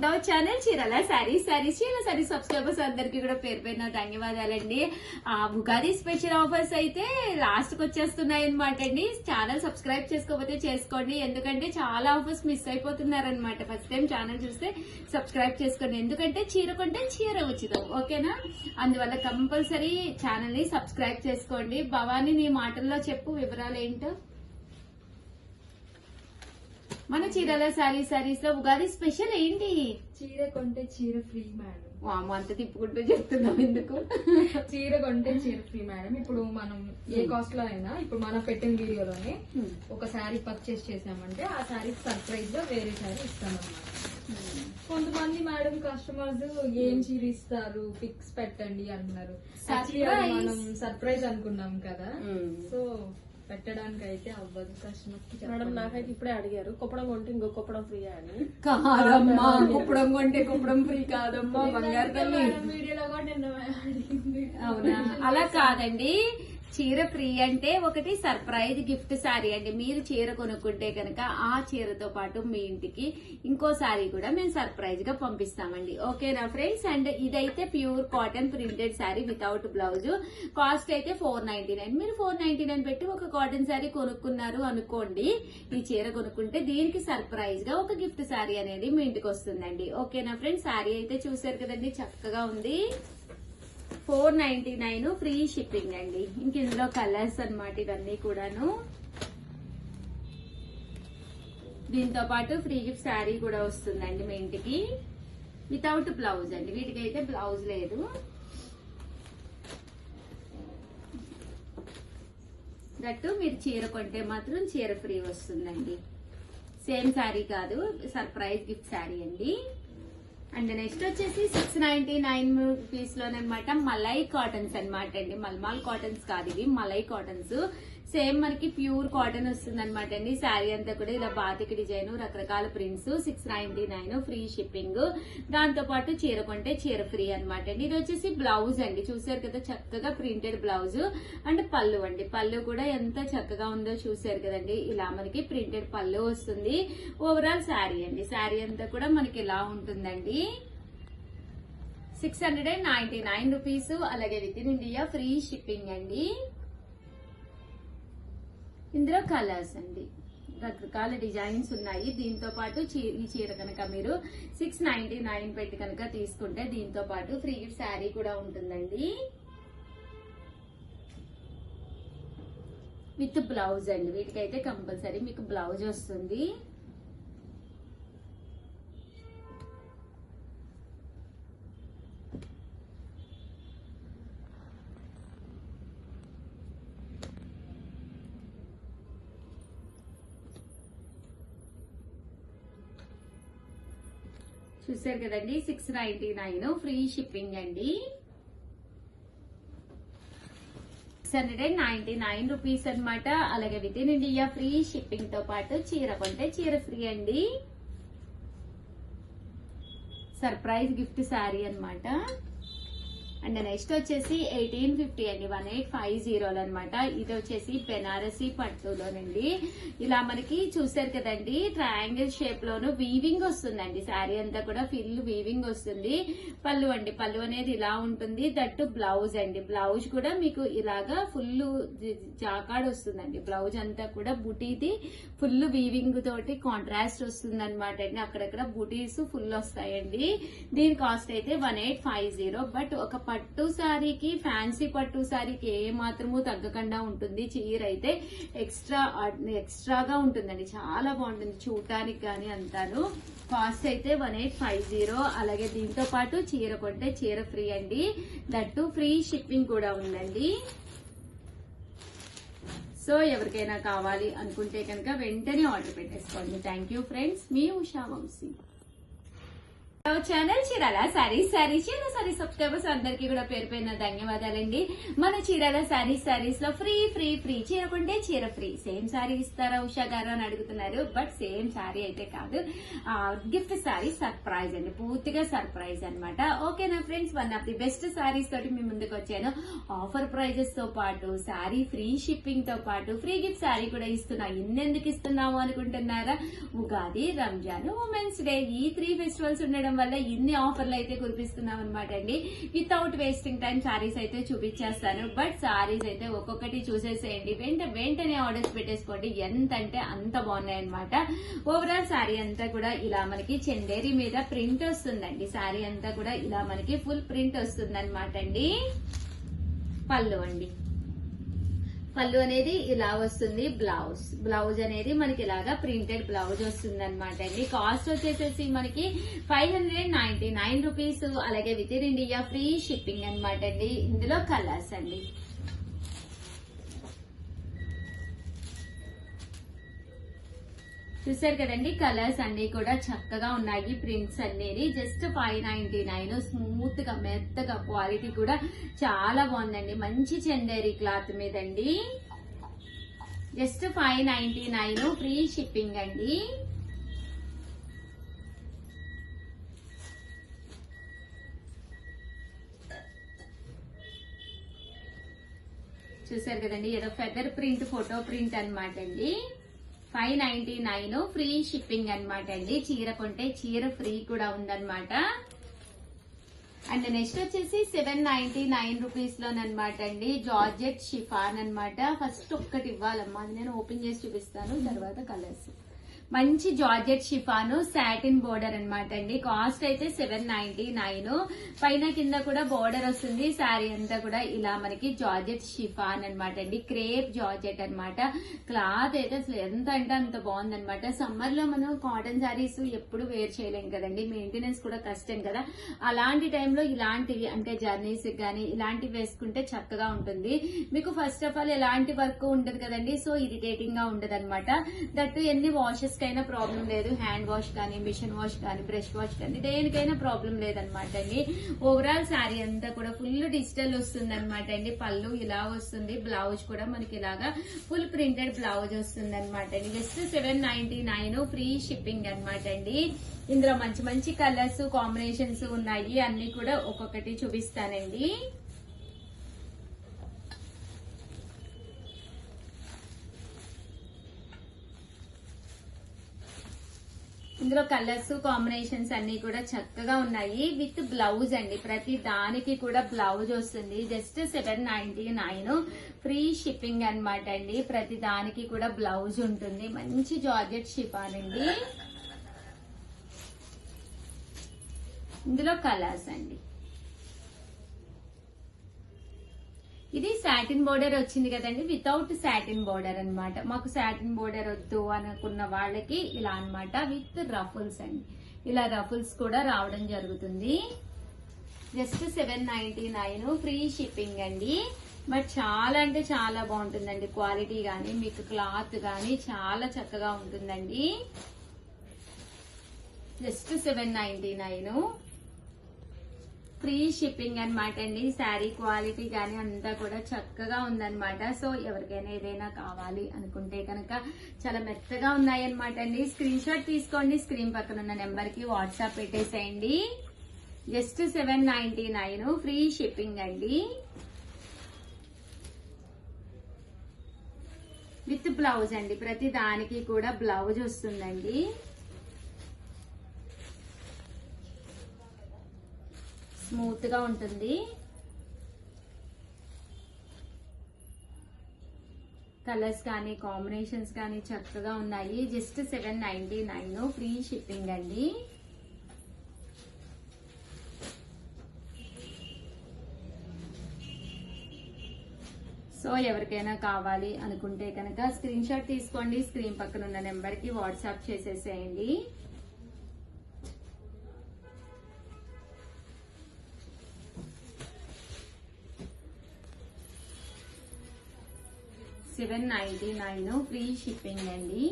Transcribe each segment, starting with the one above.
Welcome to our channel Chirala sarees Chirala sarees subscribers అందరికి కూడా పేరు పేరున ధన్యవాదాలండి. ఉగాది స్పెషల్ ఆఫర్స్ అయితే లాస్ట్ కి వచ్చేస్తున్నాయి అనమాట అండి. ఛానల్ సబ్స్క్రైబ్ చేసుకోకపోతే చేసుకోండి, ఎందుకంటే చాలా ఆఫర్స్ మిస్ అయిపోతున్నారనమాట. ఫస్ట్ టైం ఛానల్ చూస్తే సబ్స్క్రైబ్ చేసుకోండి, ఎందుకంటే చీర కొంటే చీర ఉచితం, ఓకేనా? అందువల్ల కంపల్సరీ ఛానల్ ని సబ్స్క్రైబ్ చేసుకోండి. భవానీ నీ మాటల్లో చెప్పు వివరాలు ఏంటో. మన చీరాల సారీస్ లో ఉగాది స్పెషల్ ఏంటి? చీర కొంటే చీర ఫ్రీ మేడం. వాము అంత తిప్పుకుంటూ చెప్తున్నాం ఎందుకు? చీర కొంటే చీర ఫ్రీ మేడం. ఇప్పుడు మనం ఏ కాస్ట్ లో అయినా ఇప్పుడు మనం పెట్టిన వీడియోలోనే ఒక శారీ పర్చేస్ చేసామంటే ఆ శారీ సర్ప్రైజ్ గా వేరే శారీ ఇస్తామన్నమాట. కొంతమంది మేడం కస్టమర్స్ ఏం చీర ఇస్తారు పిక్స్ పెట్టండి అంటున్నారు. మనం సర్ప్రైజ్ అనుకున్నాం కదా, సో పెట్టడానికి అయితే అవ్వదు కస్టమర్. మేడం నాకైతే ఇప్పుడే అడిగారు కుప్పడం కొంటే ఇంకో కుప్పడం ఫ్రీ అని. కాదమ్మా, కుప్పడం కొంటే కుప్పడం ఫ్రీ కాదమ్మా బంగారు తల్లి. వీడియోలో కూడా నిన్న అడిగింది. అవునా? అలా కాదండి, చీర ఫ్రీ అంటే ఒకటి సర్ప్రైజ్ గిఫ్ట్ శారీ అండి. మీరు చీర కొనుక్కుంటే కనుక ఆ చీరతో పాటు మీ ఇంటికి ఇంకో శారీ కూడా మేము సర్ప్రైజ్ గా పంపిస్తామండి, ఓకేనా ఫ్రెండ్స్? అండ్ ఇదైతే pure cotton printed sari without blouse. Cost అయితే 499. మీరు 499 పెట్టి ఒక కాటన్ శారీ కొనుక్కున్నారు అనుకోండి, ఈ చీర కొనుక్కుంటే దీనికి సర్ప్రైజ్ గా ఒక గిఫ్ట్ శారీ అనేది మీ ఇంటికి వస్తుందండి, ఓకేనా ఫ్రెండ్స్? శారీ అయితే చూసారు కదండి, చక్కగా ఉంది. 499 ఫ్రీ షిప్పింగ్ అండి. ఇంక ఇందులో కలర్స్ అన్నమాట ఇవన్నీ కూడాను. దీంతో పాటు ఫ్రీ గిఫ్ట్ శారీ కూడా వస్తుందండి మీ ఇంటికి వితౌట్ బ్లౌజ్ అండి. వీటికైతే బ్లౌజ్ లేదు. దట్టు మీరు చీర కొంటే మాత్రం చీర ఫ్రీ వస్తుందండి. సేమ్ శారీ కాదు, సర్ప్రైజ్ గిఫ్ట్ శారీ అండి. అండ్ నెక్స్ట్ వచ్చేసి 699 రూపీస్ లోనమాట మలై కాటన్స్ అనమాట అండి. మల్మాల్ కాటన్స్ కాదు, ఇవి మలై కాటన్స్. సేమ్ మనకి ప్యూర్ కాటన్ వస్తుంది అనమాట అండి. శారీ అంతా కూడా ఇలా బాతిక డిజైన్, రకరకాల ప్రింట్స్. 699 free shipping. దాంతో పాటు చీర కొంటే చీర ఫ్రీ అనమాట అండి. ఇది వచ్చేసి బ్లౌజ్ అండి, చూసారు కదా చక్కగా ప్రింటెడ్ బ్లౌజ్. అండ్ పళ్ళు అండి, పళ్ళు కూడా ఎంత చక్కగా ఉందో చూసారు కదండి. ఇలా మనకి ప్రింటెడ్ పళ్ళు వస్తుంది. ఓవరాల్ శారీ అండి, శారీ అంతా కూడా మనకి ఇలా ఉంటుందండి. 699 రూపీస్. అలాగే with in India free shipping అండి. ఇందులో కలర్స్ అండి, రకరకాల డిజైన్స్ ఉన్నాయి. దీంతో పాటు ఈ చీర కనుక మీరు 699 పెట్టి కనుక తీసుకుంటే దీంతో పాటు ఫ్రీ శారీ కూడా ఉంటుందండి విత్ బ్లౌజ్ అండి. వీటికైతే కంపల్సరీ మీకు బ్లౌజ్ వస్తుంది. చూసారు కదండి, 699 ఫ్రీ షిప్పింగ్ అండి. 699 రూపీస్ అనమాట. అలాగే with in India free shipping తో పాటు చీర కొంటే చీర ఫ్రీ అండి. సర్ప్రైజ్ గిఫ్ట్ శారీ అనమాట. అండ్ నెక్స్ట్ వచ్చేసి 1850 అండి, 1850 అనమాట. ఇది వచ్చేసి బెనారసీ పట్టులోనండి. ఇలా మనకి చూసారు కదండి, ట్రయాంగిల్ షేప్ లోను వీవింగ్ వస్తుందండి. శారీ అంతా కూడా ఫుల్ వీవింగ్ వస్తుంది. పళ్ళు అండి, పళ్ళు అనేది ఇలా ఉంటుంది. దట్టు బ్లౌజ్ అండి, బ్లౌజ్ కూడా మీకు ఇలాగా ఫుల్ జాకాడ్ వస్తుందండి. బ్లౌజ్ అంతా కూడా బుటీది ఫుల్ వీవింగ్ తోటి కాంట్రాస్ట్ వస్తుంది అనమాట అండి. అక్కడక్కడ బుటీస్ ఫుల్ వస్తాయండి. దీని కాస్ట్ అయితే 1850. బట్ ఒక పట్టు శారీకి, ఫ్యాన్సీ పట్టు శారీకి ఏ మాత్రము తగ్గకుండా ఉంటుంది. చీర అయితే ఎక్స్ట్రాగా ఉంటుందండి, చాలా బాగుంటుంది చూడటానికి కానీ అంతాను. కాస్ట్ అయితే 1850. అలాగే దీంతో పాటు చీర కొంటే చీర ఫ్రీ అండి. దట్టు ఫ్రీ షిప్పింగ్ కూడా ఉందండి. సో ఎవరికైనా కావాలి అనుకుంటే కనుక వెంటనే ఆర్డర్ పెట్టేసుకోండి. థ్యాంక్ యూ ఫ్రెండ్స్, మీ ఉషా వంశీ. ఛానల్ చీరాల సారీస్ చీరాల సారీస్ సబ్స్క్రైబర్స్ అందరికీ కూడా పేరు పేరున ధన్యవాదాలండి. మన చీరాల సారీస్ లో ఫ్రీ ఫ్రీ ఫ్రీ చీర కొంటే చీర ఫ్రీ. సేమ్ సారీ ఇస్తారా ఉషా గారు అని అడుగుతున్నారు, బట్ సేమ్ సారీ అయితే కాదు, గిఫ్ట్ సారీ సర్ప్రైజ్ అండి, పూర్తిగా సర్ప్రైజ్ అనమాట. ఓకేనా friends, one of the best saris తోటి మీ ముందుకు వచ్చాను. ఆఫర్ ప్రైజెస్ తో పాటు సారీ ఫ్రీ షిప్పింగ్ తో పాటు ఫ్రీ గిఫ్ట్ సారీ కూడా ఇస్తున్నా. ఇన్నెందుకు ఇస్తున్నాము అనుకుంటున్నారా? ఉగాది, రంజాన్, ఉమెన్స్ డే, ఈ 3 ఫెస్టివల్స్ ఉండడం చేయడం వల్ల ఇన్ని ఆఫర్లు అయితే కురిపిస్తున్నాం అనమాట అండి. వితౌట్ వేస్టింగ్ టైం సారీస్ అయితే చూపించేస్తాను. బట్ సారీస్ అయితే ఒక్కొక్కటి చూసేసేయండి, వెంటనే ఆర్డర్స్ పెట్టేసుకోండి. ఎంత అంటే అంత బాగున్నాయి అనమాట. ఓవరాల్ సారీ అంతా కూడా ఇలా మనకి చందేరి మీద ప్రింట్ వస్తుందండి. సారీ అంతా కూడా ఇలా మనకి ఫుల్ ప్రింట్ వస్తుంది అనమాట అండి. పళ్ళు అండి, పళ్ళు అనేది ఇలా వస్తుంది. బ్లౌజ్ అనేది మనకి ఇలాగా ప్రింటెడ్ బ్లౌజ్ వస్తుంది అనమాట అండి. కాస్ట్ వచ్చేసేసి మనకి 599 రూపీస్. అలాగే with in India free shipping అనమాట అండి. ఇందులో కలర్స్ అండి, చూసారు కదండి. కలర్స్ అన్ని కూడా చక్కగా ఉన్నాయి. ప్రింట్స్ అనేది జస్ట్ 599. స్మూత్ గా మెత్తగా, క్వాలిటీ కూడా చాలా బాగుందండి. మంచి చందేరి క్లాత్ మీదండి. జస్ట్ 599 ఫ్రీ షిప్పింగ్ అండి. చూసారు కదండి, ఏదో ఫెదర్ ప్రింట్, ఫోటో ప్రింట్ అనమాట అండి. 599 ఫ్రీ షిప్పింగ్ అనమాట అండి. చీర కొంటే చీర ఫ్రీ కూడా ఉందన్నమాట. అండ్ నెక్స్ట్ వచ్చేసి 799 రూపీస్ లోనమాట అండి. జార్జెట్ షిఫాన్ అనమాట. ఫస్ట్ ఒక్కటి ఇవ్వాలమ్మా, అది నేను ఓపెన్ చేసి చూపిస్తాను, తర్వాత కలర్స్. మంచి జార్జెట్ షిఫాను సాటిన్ బోర్డర్ అనమాట అండి. కాస్ట్ అయితే 799. పైన కింద కూడా బోర్డర్ వస్తుంది. శారీ అంతా కూడా ఇలా మనకి జార్జెట్ షిఫాన్ అనమాట అండి. క్రేప్ జార్జెట్ అనమాట. క్లాత్ అయితే అసలు ఎంత అంటే అంత బాగుందనమాట. సమ్మర్ లో మనం కాటన్ శారీస్ ఎప్పుడు వేర్ చేయలేం కదండి, మెయింటెనెన్స్ కూడా కష్టం కదా. అలాంటి టైంలో ఇలాంటివి అంటే జర్నీస్ కానీ ఇలాంటివి వేసుకుంటే చక్కగా ఉంటుంది. మీకు ఫస్ట్ ఆఫ్ ఆల్ ఎలాంటి వర్క్ ఉండదు కదండి, సో ఇరిటేటింగ్ గా ఉండదు అనమాట. దట్టు ఎన్ని వాషెస్ కైనా ప్రాబ్లం లేదు. హ్యాండ్ వాష్ కానీ, మిషన్ వాష్ కానీ, బ్రష్ వాష్ కానీ దేనికైనా ప్రాబ్లం లేదనమాట అండి. ఓవరాల్ శారీ అంతా కూడా ఫుల్ డిజిటల్ వస్తుంది అనమాట అండి. పళ్ళు ఇలా వస్తుంది. బ్లౌజ్ కూడా మనకి ఇలాగా ఫుల్ ప్రింటెడ్ బ్లౌజ్ వస్తుంది అనమాట అండి. జస్ట్ 799 ఫ్రీ షిప్పింగ్ అనమాట అండి. ఇందులో మంచి మంచి కలర్స్ కాంబినేషన్స్ ఉన్నాయి. అన్ని కూడా ఒక్కొక్కటి చూపిస్తానండి. ఇందులో కలర్స్ కాంబినేషన్స్ అన్ని కూడా చక్కగా ఉన్నాయి. విత్ బ్లౌజ్ అండి. ప్రతి దానికి కూడా బ్లౌజ్ వస్తుంది. జస్ట్ 799 ఫ్రీ షిప్పింగ్ అనమాట అండి. ప్రతి దానికి కూడా బ్లౌజ్ ఉంటుంది. మంచి జార్జెట్ షిఫాన్ అండి. ఇందులో కలర్స్ అండి. ఇది సాటిన్ బోర్డర్ వచ్చింది కదండి, వితౌట్ సాటిన్ బోర్డర్ అన్నమాట. మాకు సాటిన్ బోర్డర్ వద్దు అనుకున్న వాళ్ళకి ఇలా అన్నమాట. విత్ రఫుల్స్ అండి. ఇలా రఫుల్స్ కూడా రావడం జరుగుతుంది. జస్ట్ 799 ఫ్రీ షిప్పింగ్ అండి. బట్ చాలా అంటే చాలా బాగుంటుందండి. క్వాలిటీ గానీ మీకు క్లాత్ గానీ చాలా చక్కగా ఉంటుందండి. జస్ట్ 799 ఫ్రీ షిప్పింగ్ అనమాట అండి. శారీ క్వాలిటీ గానీ అంతా కూడా చక్కగా ఉందన్నమాట. సో ఎవరికైనా ఏదైనా కావాలి అనుకుంటే కనుక చాలా మెత్తగా ఉన్నాయన్నమాట అండి. స్క్రీన్ షాట్ తీసుకోండి. స్క్రీన్ పక్కన ఉన్న నెంబర్ కి వాట్సాప్ పెట్టేసేయండి. జస్ట్ 799 ఫ్రీ షిప్పింగ్ అండి. విత్ బ్లౌజ్ అండి. ప్రతి దానికి కూడా బ్లౌజ్ వస్తుందండి. స్మూత్ గా ఉంటుంది. కలర్స్ కానీ కాంబినేషన్స్ కానీ చక్కగా ఉన్నాయి. జస్ట్ 799 ఫ్రీ షిప్పింగ్ అండి. సో ఎవరికైనా కావాలి అనుకుంటే కనుక స్క్రీన్ షాట్ తీసుకోండి. స్క్రీన్ పక్కన ఉన్న నెంబర్ కి వాట్సాప్ చేసేసేయండి. $799 ఫ్రీ షిప్పింగ్ అండి.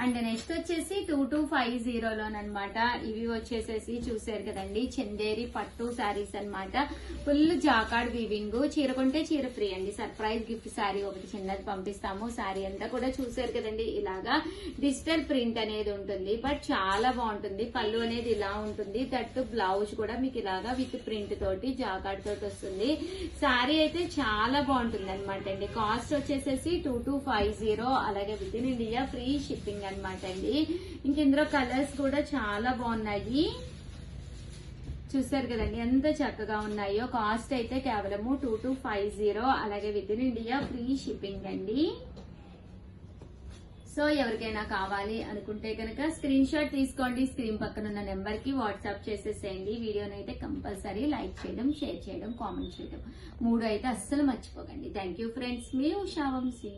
అండ్ నెక్స్ట్ వచ్చేసి 2250 లోనమాట. ఇవి వచ్చేసేసి చూసారు కదండి, చందేరి పట్టు శారీస్ అన్నమాట. Full jacquard weaving. చీర కొంటే చీర ఫ్రీ అండి. సర్ప్రైజ్ గిఫ్ట్ శారీ ఒకటి చిన్నది పంపిస్తాము. శారీ అంతా కూడా చూసారు కదండి, ఇలాగా డిజిటల్ ప్రింట్ అనేది ఉంటుంది. బట్ చాలా బాగుంటుంది. పళ్ళు అనేది ఇలా ఉంటుంది. దట్టు బ్లౌజ్ కూడా మీకు ఇలాగా విత్ ప్రింట్ తోటి జాకార్డ్ తోటి వస్తుంది. శారీ అయితే చాలా బాగుంటుంది అనమాట అండి. కాస్ట్ వచ్చేసేసి 2250. అలాగే with in India free shipping అనమాట అండి. ఇంక ఇందులో కలర్స్ కూడా చాలా బాగున్నాయి. చూసారు కదండి ఎంత చక్కగా ఉన్నాయో. కాస్ట్ అయితే కేవలము 2250, అలాగే with in India free shipping అండి. సో ఎవరికైనా కావాలి అనుకుంటే కనుక స్క్రీన్ షాట్ తీసుకోండి, స్క్రీన్ పక్కన ఉన్న నెంబర్ కి వాట్సాప్ చేసేసేయండి. వీడియోని అయితే కంపల్సరీ లైక్ చేయడం, షేర్ చేయడం, కామెంట్ చేయడం 3 అయితే అస్సలు మర్చిపోకండి. థ్యాంక్ యూ ఫ్రెండ్స్, మీ ఉషా వంశీ.